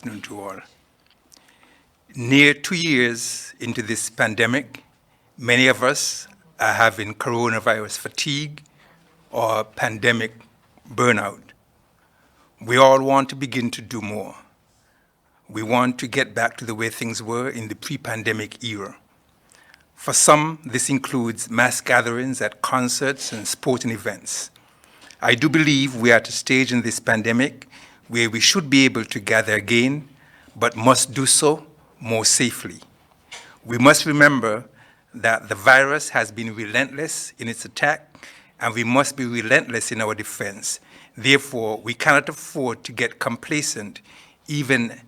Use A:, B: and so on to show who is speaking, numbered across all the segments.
A: Afternoon to all. Near 2 years into this pandemic, many of us are having coronavirus fatigue or pandemic burnout. We all want to begin to do more. We want to get back to the way things were in the pre-pandemic era. For some, this includes mass gatherings at concerts and sporting events. I do believe we are at a stage in this pandemic where we should be able to gather again, but must do so more safely. We must remember that the virus has been relentless in its attack, and we must be relentless in our defense. Therefore, we cannot afford to get complacent even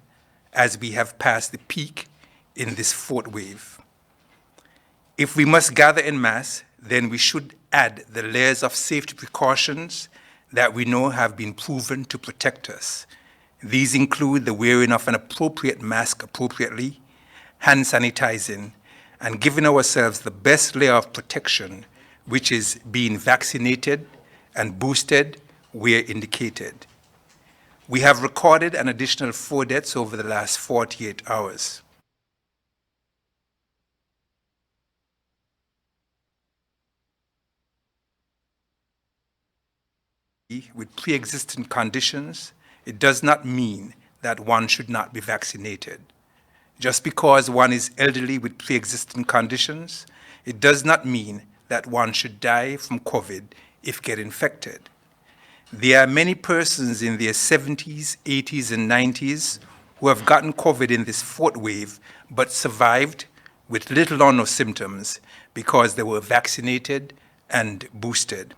A: as we have passed the peak in this fourth wave. If we must gather en masse, then we should add the layers of safety precautions that we know have been proven to protect us. These include the wearing of an appropriate mask appropriately, hand sanitizing, and giving ourselves the best layer of protection, which is being vaccinated and boosted where indicated. We have recorded an additional 4 deaths over the last 48 hours. With pre-existing conditions, it does not mean that one should not be vaccinated. Just because one is elderly with pre-existing conditions, it does not mean that one should die from COVID if get infected. There are many persons in their 70s, 80s, and 90s who have gotten COVID in this fourth wave but survived with little or no symptoms because they were vaccinated and boosted.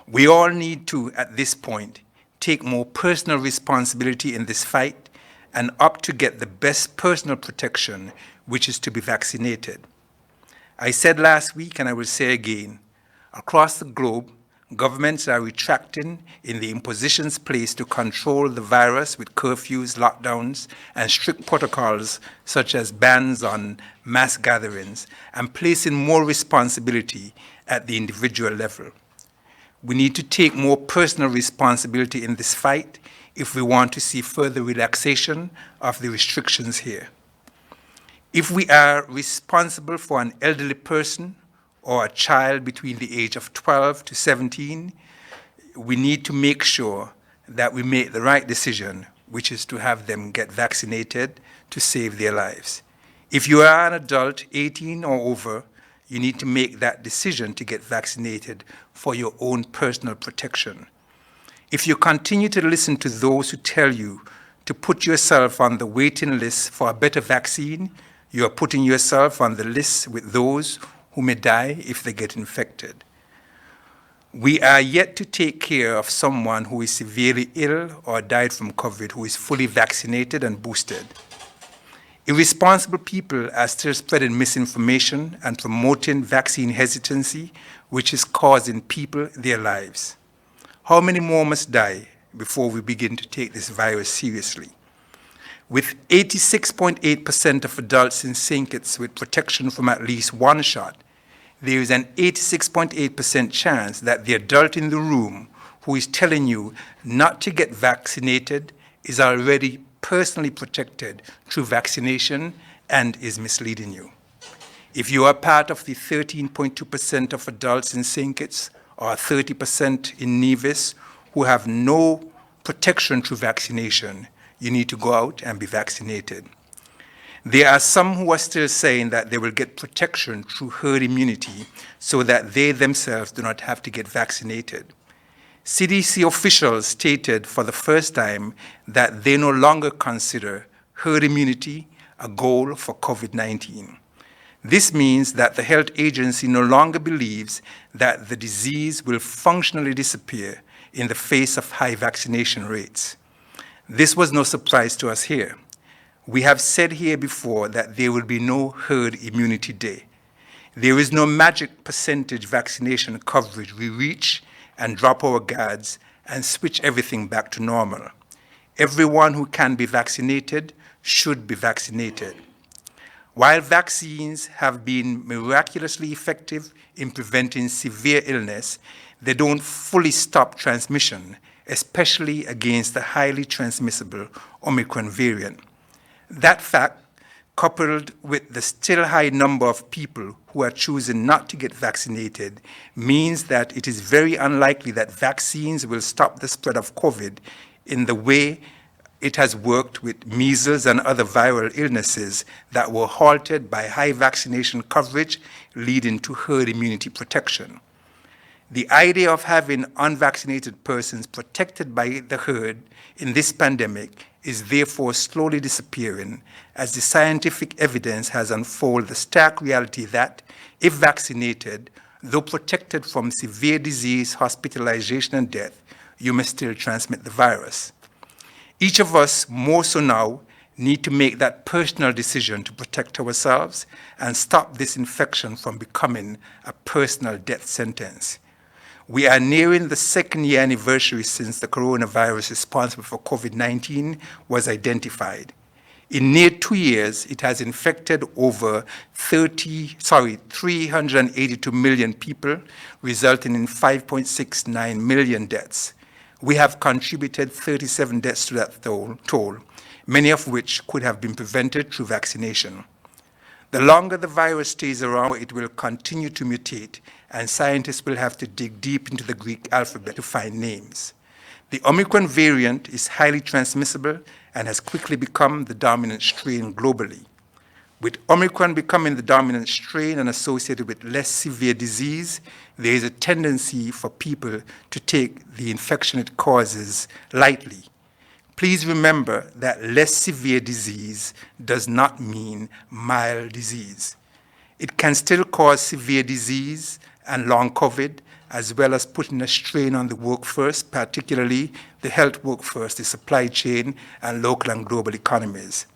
A: We all need to, at this point, take more personal responsibility in this fight and opt to get the best personal protection, which is to be vaccinated. I said last week, and I will say again, across the globe, governments are retracting in the impositions placed to control the virus with curfews, lockdowns, and strict protocols such as bans on mass gatherings, and placing more responsibility at the individual level. We need to take more personal responsibility in this fight if we want to see further relaxation of the restrictions here. If we are responsible for an elderly person or a child between the age of 12 to 17, we need to make sure that we make the right decision, which is to have them get vaccinated to save their lives. If you are an adult, 18 or over, you need to make that decision to get vaccinated for your own personal protection. If you continue to listen to those who tell you to put yourself on the waiting list for a better vaccine, you are putting yourself on the list with those who may die if they get infected. We are yet to take care of someone who is severely ill or died from COVID who is fully vaccinated and boosted. Irresponsible people are still spreading misinformation and promoting vaccine hesitancy, which is causing people their lives. How many more must die before we begin to take this virus seriously? With 86.8% of adults in St. Kitts with protection from at least one shot, there is an 86.8% chance that the adult in the room who is telling you not to get vaccinated is already personally protected through vaccination and is misleading you. If you are part of the 13.2% of adults in St. Kitts or 30% in Nevis who have no protection through vaccination, you need to go out and be vaccinated. There are some who are still saying that they will get protection through herd immunity so that they themselves do not have to get vaccinated. CDC officials stated for the first time that they no longer consider herd immunity a goal for COVID-19. This means that the health agency no longer believes that the disease will functionally disappear in the face of high vaccination rates. This was no surprise to us here. We have said here before that there will be no herd immunity day. There is no magic percentage vaccination coverage we reach and drop our guards and switch everything back to normal. Everyone who can be vaccinated should be vaccinated. While vaccines have been miraculously effective in preventing severe illness, they don't fully stop transmission, especially against the highly transmissible Omicron variant. That fact, coupled with the still high number of people who are choosing not to get vaccinated, means that it is very unlikely that vaccines will stop the spread of COVID in the way it has worked with measles and other viral illnesses that were halted by high vaccination coverage, leading to herd immunity protection. The idea of having unvaccinated persons protected by the herd in this pandemic is therefore slowly disappearing as the scientific evidence has unfolded the stark reality that, if vaccinated, though protected from severe disease, hospitalization, and death, you may still transmit the virus. Each of us, more so now, need to make that personal decision to protect ourselves and stop this infection from becoming a personal death sentence. We are nearing the second-year anniversary since the coronavirus responsible for COVID-19 was identified. In near 2 years, it has infected over 382 million people, resulting in 5.69 million deaths. We have contributed 37 deaths to that toll, many of which could have been prevented through vaccination. The longer the virus stays around, it will continue to mutate, and scientists will have to dig deep into the Greek alphabet to find names. The Omicron variant is highly transmissible and has quickly become the dominant strain globally. With Omicron becoming the dominant strain and associated with less severe disease, there is a tendency for people to take the infection it causes lightly. Please remember that less severe disease does not mean mild disease. It can still cause severe disease and long COVID, as well as putting a strain on the workforce, particularly the health workforce, the supply chain, and local and global economies.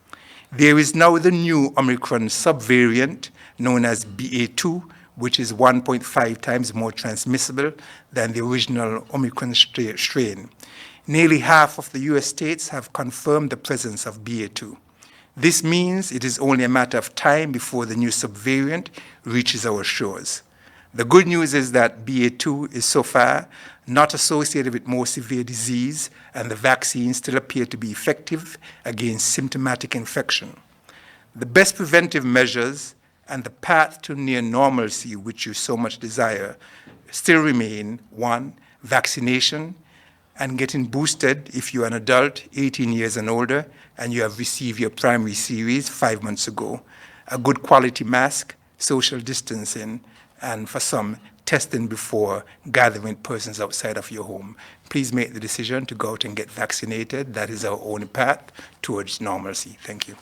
A: There is now the new Omicron subvariant known as BA2, which is 1.5 times more transmissible than the original Omicron strain. Nearly half of the US states have confirmed the presence of BA2. This means it is only a matter of time before the new subvariant reaches our shores. The good news is that BA2 is so far not associated with more severe disease, and the vaccines still appear to be effective against symptomatic infection. The best preventive measures and the path to near normalcy, which you so much desire, still remain: 1, vaccination, and getting boosted if you're an adult 18 years and older and you have received your primary series 5 months ago, a good quality mask, social distancing, and for some, testing before gathering persons outside of your home. Please make the decision to go out and get vaccinated. That is our only path towards normalcy. Thank you.